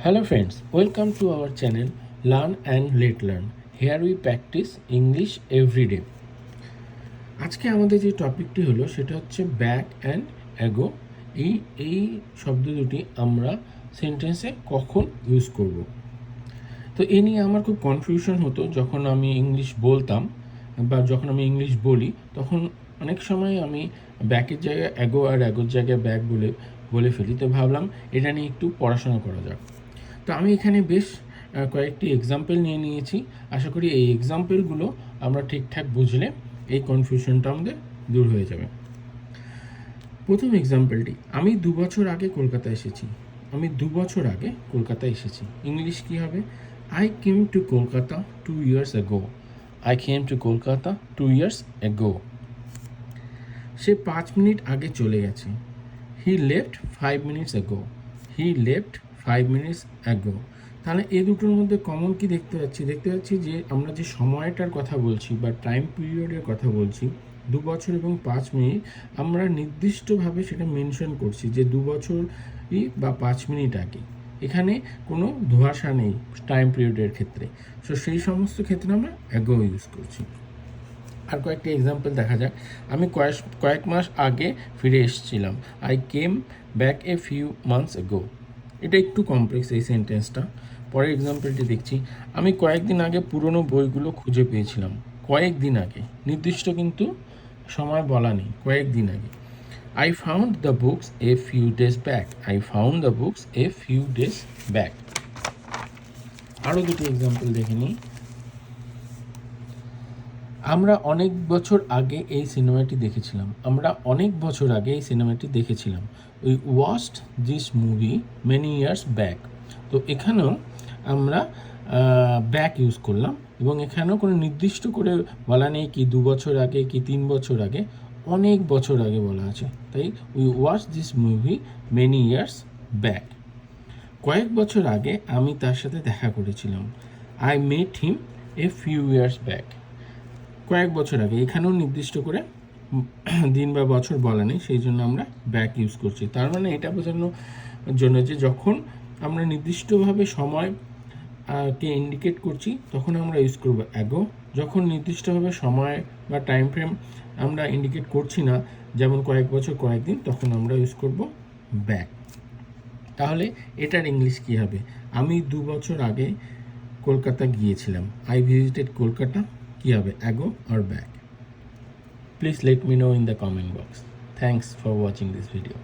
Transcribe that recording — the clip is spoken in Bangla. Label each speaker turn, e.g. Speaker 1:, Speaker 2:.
Speaker 1: Hello friends, welcome to our channel Learn and Let Learn. Here we practice English every day. আজকে আমাদের যে টপিকটি হলো সেটা হচ্ছে ব্যাক অ্যান্ড অ্যাগো। এই শব্দ দুটি আমরা সেন্টেন্সে কখন ইউজ করব। তো এ নিয়ে আমার খুব কনফিউশন হতো যখন আমি ইংলিশ বলতাম বা যখন আমি ইংলিশ বলি, তখন অনেক সময় আমি ব্যাকের জায়গায় অ্যাগো আর অ্যাগোর জায়গায় ব্যাক বলে ফেলি। তো ভাবলাম এটা নিয়ে একটু পড়াশোনা করা যাক। তো আমি এখানে বেশ কয়েকটি এক্সাম্পল নিয়ে নিয়েছি। আশা করি এই এক্সাম্পলগুলো আমরা ঠিকঠাক বুঝলে এই কনফিউশনটা আমাদের দূর হয়ে যাবে। প্রথম এক্সাম্পলটি, আমি 2 বছর আগে কলকাতা এসেছি। আমি 2 বছর আগে কলকাতা এসেছি। ইংলিশ কী হবে? I came to Kolkata 2 years ago. I came to Kolkata 2 years ago. Say 5 minute আগে চলে গেছে। He left 5 minutes ago. He left 5 minutes ago. তাহলে এই দুটোর মধ্যে কমন কি দেখতে পাচ্ছি যে আমরা যে সময়টার কথা বলছি বা টাইম পিরিয়ডের কথা বলছি 2 বছর এবং 5 মিনিট, আমরা নির্দিষ্টভাবে সেটা মেনশন করছি যে 2 বছরই বা 5 মিনিট আগে। এখানে কোনো ধোঁয়াশা নেই টাইম পিরিয়ডের ক্ষেত্রে। সো সেই সমস্ত ক্ষেত্রে আমরা অ্যাগো ইউজ করছি। আর কয়েকটি এক্সাম্পল দেখা যাক। আমি কয়েক মাস আগে ফিরে এসেছিলাম। I came back a few months এগো। এটা একটু কমপ্লেক্স এই সেন্টেন্সটা। পরের এক্সাম্পলটি দেখছি। আমি কয়েকদিন আগে পুরনো বইগুলো খুঁজে পেয়েছিলাম। কয়েকদিন আগে, নির্দিষ্ট কিন্তু সময় বলা নেই, কয়েকদিন আগে। I found the books a few days back. I found the books a few days back. আরও দুটি এক্সাম্পল দেখে নিই। আমরা অনেক বছর আগে এই সিনেমাটি দেখেছিলাম। আমরা অনেক বছর আগে এই সিনেমাটি দেখেছিলাম। We watched this movie many years back. তো এখানেও আমরা ব্যাক ইউজ করলাম এবং এখানেও কোনো নির্দিষ্ট করে বলা নেই কি 2 বছর আগে কি 3 বছর আগে, অনেক বছর আগে বলা আছে। তাই we watch this movie many years back. কয়েক বছর আগে আমি তার সাথে দেখা করেছিলাম। I met him a few years back. কয়েক বছর আগে, এখানেও নির্দিষ্ট করে দিন বা বছর বলা নেই, সেই জন্য আমরা ব্যাক ইউজ করছি। তার মানে এটা বোঝানোর জন্য যে যখন আমরা নির্দিষ্টভাবে সময় কে ইন্ডিকেট করছি তখন আমরা ইউজ করব অ্যাগো। যখন নির্দিষ্টভাবে সময় বা টাইম ফ্রেম আমরা ইন্ডিকেট করছি না, যেমন কয়েক বছর কয়েকদিন, তখন আমরা ইউজ করব ব্যাক। তাহলে এটার ইংলিশ কী হবে? আমি 2 বছর আগে কলকাতা গিয়েছিলাম। I visited Kolkata. কী হবে? Ago or back? Please let me know in the comment box. Thanks for watching this video.